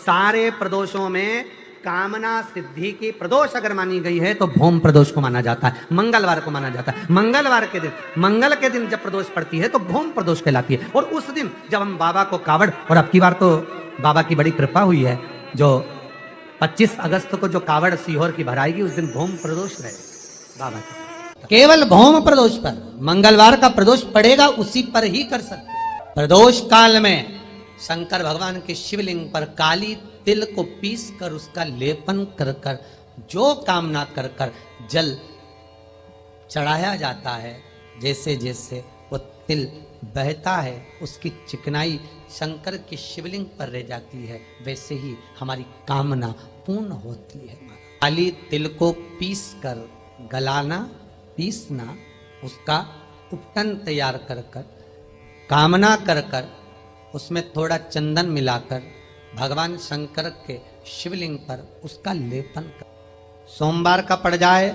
सारे प्रदोषों में कामना सिद्धि की प्रदोष अगर मानी गई है तो भौम प्रदोष को माना जाता है, मंगलवार को माना जाता है। मंगलवार के दिन, मंगल के दिन जब प्रदोष पड़ती है तो भौम प्रदोष कहलाती है। और उस दिन जब हम बाबा को कावड़, और अब की बार तो बाबा की बड़ी कृपा हुई है, जो 25 अगस्त को जो कावड़ सीहोर की भराएगी उस दिन भौम प्रदोष रहे बाबा की। केवल भौम प्रदोष पर, मंगलवार का प्रदोष पड़ेगा उसी पर ही कर सकते। प्रदोष काल में शंकर भगवान के शिवलिंग पर काली तिल को पीस कर उसका लेपन कर कर जो कामना कर कर जल चढ़ाया जाता है, जैसे जैसे वो तिल बहता है उसकी चिकनाई शंकर के शिवलिंग पर रह जाती है, वैसे ही हमारी कामना पूर्ण होती है। काली तिल को पीस कर गलाना, पीसना, उसका उपटन तैयार कर कर कामना कर कर उसमें थोड़ा चंदन मिलाकर भगवान शंकर के शिवलिंग पर उसका लेपन कर। सोमवार का पड़ जाए,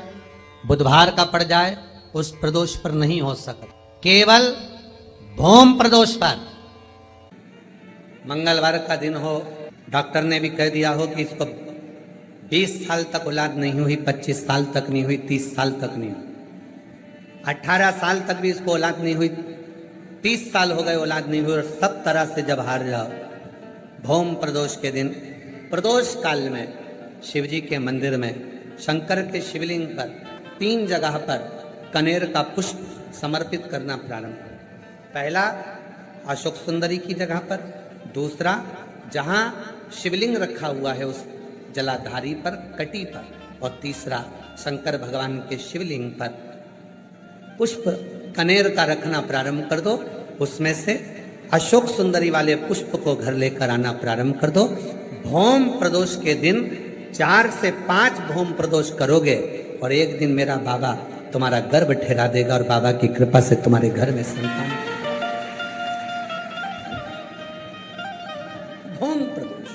बुधवार का पड़ जाए, उस प्रदोष पर नहीं हो सकता, केवल भौम प्रदोष पर। मंगलवार का दिन हो, डॉक्टर ने भी कह दिया हो कि इसको 20 साल तक औलाद नहीं हुई, 25 साल तक नहीं हुई, 30 साल तक नहीं हुई, 18 साल तक भी इसको औलाद नहीं हुई, 30 साल हो गए औलाद नहीं हुई, और सब तरह से जब हार जाओ, भौम प्रदोष के दिन, प्रदोष काल में शिव जी के मंदिर में शंकर के शिवलिंग पर 3 जगह पर कनेर का पुष्प समर्पित करना प्रारंभ करें। पहला अशोक सुंदरी की जगह पर, दूसरा जहां शिवलिंग रखा हुआ है उस जलाधारी पर, कटी पर, और तीसरा शंकर भगवान के शिवलिंग पर पुष्प कनेर का रखना प्रारंभ कर दो। उसमें से अशोक सुंदरी वाले पुष्प को घर लेकर आना प्रारंभ कर दो। भौम प्रदोष के दिन 4 से 5 भौम प्रदोष करोगे और एक दिन मेरा बाबा तुम्हारा गर्भ ठहरा देगा और बाबा की कृपा से तुम्हारे घर में संतान। भौम प्रदोष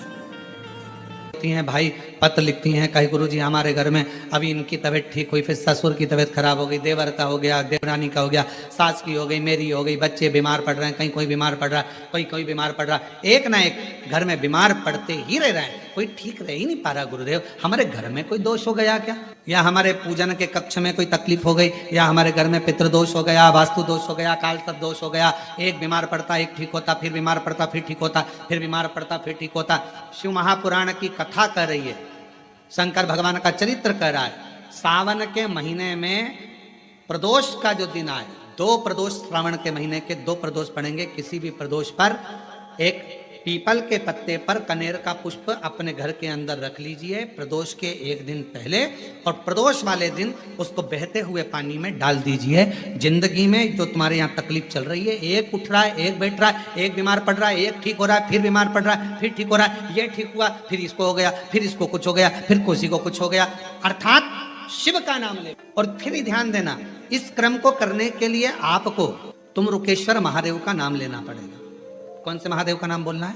लिखती हैं भाई, पत्र लिखती हैं, कहीं गुरुजी हमारे घर में अभी इनकी तबीयत ठीक हुई, फिर ससुर की तबीयत खराब हो गई, देवर का हो गया, देवरानी का हो गया, सास की हो गई, मेरी हो गई, बच्चे बीमार पड़ रहे हैं, कहीं कोई बीमार पड़ रहा है, कोई बीमार पड़ रहा है, एक ना एक घर में बीमार पड़ते ही रह रहे हैं, कोई ठीक रह ही नहीं पा रहा। गुरुदेव हमारे घर में कोई दोष हो गया क्या, या हमारे पूजन के कक्ष में कोई तकलीफ हो गई, या हमारे घर में पितृदोष हो गया, वास्तु दोष हो गया, काल सर्प दोष हो गया, एक बीमार पड़ता एक ठीक होता, फिर बीमार पड़ता फिर ठीक होता, फिर बीमार पड़ता फिर ठीक होता। शिव महापुराण की कथा कर रही है, शंकर भगवान का चरित्र कह रहा है। सावन के महीने में प्रदोष का जो दिन आए, 2 प्रदोष, श्रावण के महीने के 2 प्रदोष पड़ेंगे, किसी भी प्रदोष पर एक पीपल के पत्ते पर कनेर का पुष्प अपने घर के अंदर रख लीजिए प्रदोष के एक दिन पहले, और प्रदोष वाले दिन उसको बहते हुए पानी में डाल दीजिए। जिंदगी में जो तुम्हारे यहाँ तकलीफ चल रही है, एक उठ रहा है, एक बैठ रहा है, एक बीमार पड़ रहा है, एक ठीक हो रहा है, फिर बीमार पड़ रहा है, फिर ठीक हो रहा है, ये ठीक हुआ, फिर इसको हो गया, फिर इसको कुछ हो गया, फिर किसी को कुछ हो गया, अर्थात शिव का नाम ले। और फिर ही ध्यान देना, इस क्रम को करने के लिए आपको तुम रुकेश्वर महादेव का नाम लेना पड़ेगा। कौन से महादेव का नाम बोलना है?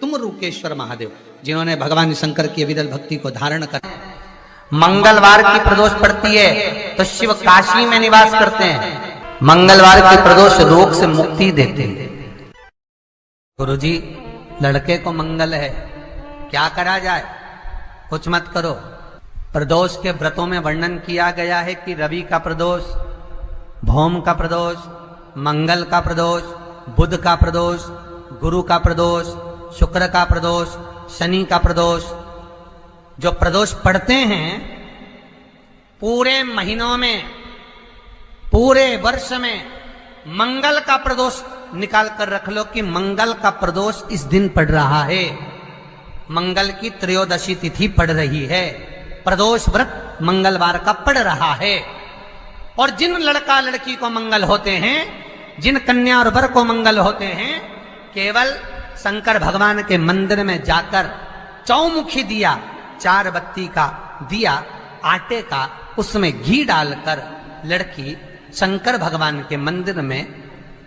तुम रुकेश्वर महादेव, जिन्होंने भगवान शंकर की अविरल भक्ति को धारण कर। मंगलवार की प्रदोष पड़ती है तो शिव काशी में निवास करते हैं। मंगलवार की प्रदोष रोग से मुक्ति देते हैं। गुरुजी लड़के को मंगल है, क्या करा जाए? कुछ मत करो। प्रदोष के व्रतों में वर्णन किया गया है कि रवि का प्रदोष, भौम का प्रदोष, मंगल का प्रदोष, बुध का प्रदोष, गुरु का प्रदोष, शुक्र का प्रदोष, शनि का प्रदोष। जो प्रदोष पड़ते हैं पूरे महीनों में, पूरे वर्ष में, मंगल का प्रदोष निकाल कर रख लो कि मंगल का प्रदोष इस दिन पड़ रहा है, मंगल की त्रयोदशी तिथि पड़ रही है, प्रदोष व्रत मंगलवार का पड़ रहा है। और जिन लड़का लड़की को मंगल होते हैं, जिन कन्या और वर को मंगल होते हैं, केवल शंकर भगवान के मंदिर में जाकर चौमुखी दिया, 4 बत्ती का दिया आटे का, उसमें घी डालकर लड़की शंकर भगवान के मंदिर में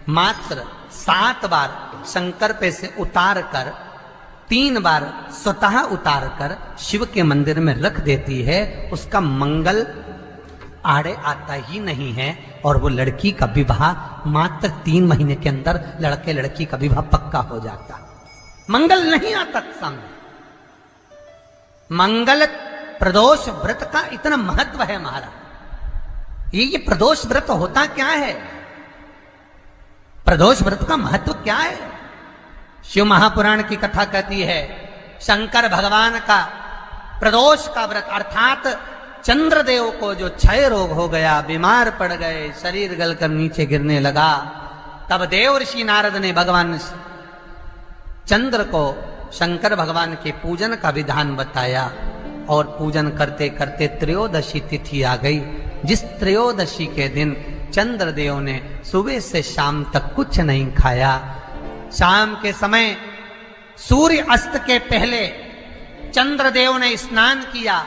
मात्र 7 बार शंकर पे से उतार कर 3 बार स्वतः उतार कर शिव के मंदिर में रख देती है, उसका मंगल आड़े आता ही नहीं है। और वो लड़की का विवाह मात्र 3 महीने के अंदर लड़के लड़की का विवाह पक्का हो जाता। मंगल नहीं आता सामने, मंगल प्रदोष व्रत का इतना महत्व है महाराज। ये प्रदोष व्रत होता क्या है? प्रदोष व्रत का महत्व क्या है? शिव महापुराण की कथा कहती है शंकर भगवान का प्रदोष का व्रत, अर्थात चंद्रदेव को जो क्षय रोग हो गया, बीमार पड़ गए, शरीर गलकर नीचे गिरने लगा, तब देव ऋषि नारद ने भगवान चंद्र को शंकर भगवान के पूजन का विधान बताया और पूजन करते करते त्रयोदशी तिथि आ गई। जिस त्रयोदशी के दिन चंद्रदेव ने सुबह से शाम तक कुछ नहीं खाया। शाम के समय सूर्य अस्त के पहले चंद्रदेव ने स्नान किया,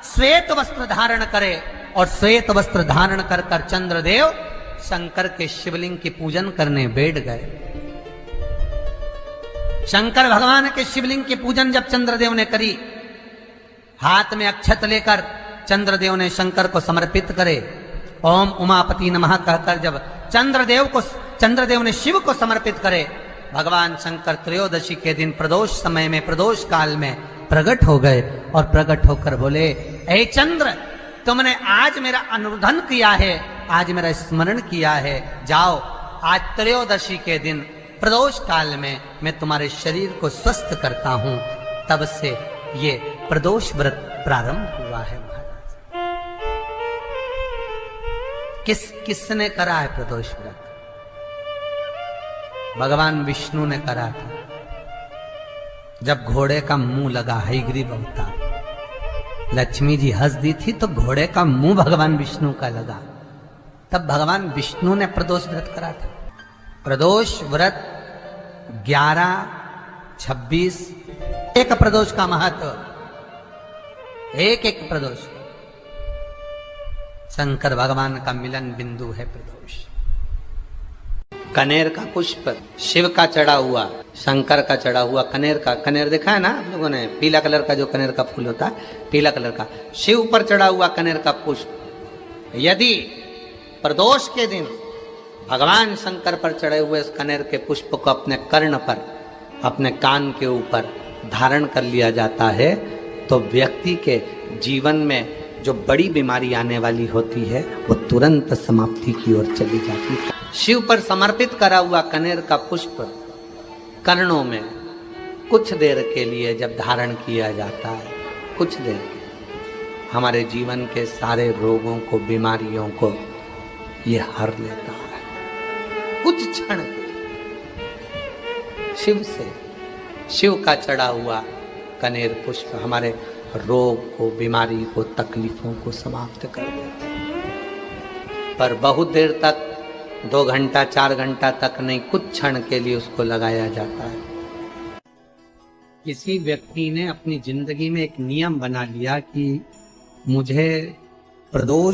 श्वेत वस्त्र धारण करे और श्वेत वस्त्र धारण कर कर चंद्रदेव शंकर के शिवलिंग की पूजन करने बैठ गए। शंकर भगवान के शिवलिंग की पूजन जब चंद्रदेव ने करी, हाथ में अक्षत लेकर चंद्रदेव ने शंकर को समर्पित करे, ओम उमापति नमः कहकर जब चंद्रदेव ने शिव को समर्पित करे, भगवान शंकर त्रयोदशी के दिन प्रदोष समय में, प्रदोष काल में प्रकट हो गए और प्रकट होकर बोले, ऐ चंद्र, तुमने आज मेरा अनुरोधन किया है, आज मेरा स्मरण किया है, जाओ आज त्रयोदशी के दिन प्रदोष काल में मैं तुम्हारे शरीर को स्वस्थ करता हूं। तब से ये प्रदोष व्रत प्रारंभ हुआ है महाराज। किसने करा है प्रदोष व्रत? भगवान विष्णु ने करा था। जब घोड़े का मुंह लगा हयग्रीव अवतार, लक्ष्मी जी हंस दी थी तो घोड़े का मुंह भगवान विष्णु का लगा, तब भगवान विष्णु ने प्रदोष व्रत करा था। प्रदोष व्रत 11, 26 एक प्रदोष का महत्व, एक एक प्रदोष शंकर भगवान का मिलन बिंदु है प्रदोष। कनेर का पुष्प शिव का चढ़ा हुआ, शंकर का चढ़ा हुआ कनेर का, कनेर देखा है ना आप लोगों ने, पीला कलर का जो कनेर का फूल होता है, पीला कलर का, शिव पर चढ़ा हुआ कनेर का पुष्प। यदि प्रदोष के दिन भगवान शंकर पर चढ़े हुए उस कनेर के पुष्प को अपने कर्ण पर, अपने कान के ऊपर धारण कर लिया जाता है, तो व्यक्ति के जीवन में जो बड़ी बीमारी आने वाली होती है वो तुरंत समाप्ति की ओर चली जाती है। शिव पर समर्पित करा हुआ कनेर का पुष्प कर्णों में कुछ देर के लिए जब धारण किया जाता है, कुछ देर के हमारे जीवन के सारे रोगों को, बीमारियों को ये हर लेता है। कुछ क्षण शिव का चढ़ा हुआ कनेर पुष्प हमारे रोग को, बीमारी को, तकलीफों को समाप्त कर देते हैं। पर बहुत देर तक, 2 घंटा 4 घंटा तक नहीं, कुछ क्षण के लिए उसको लगाया जाता है। किसी व्यक्ति ने अपनी जिंदगी में एक नियम बना लिया कि मुझे प्रदोष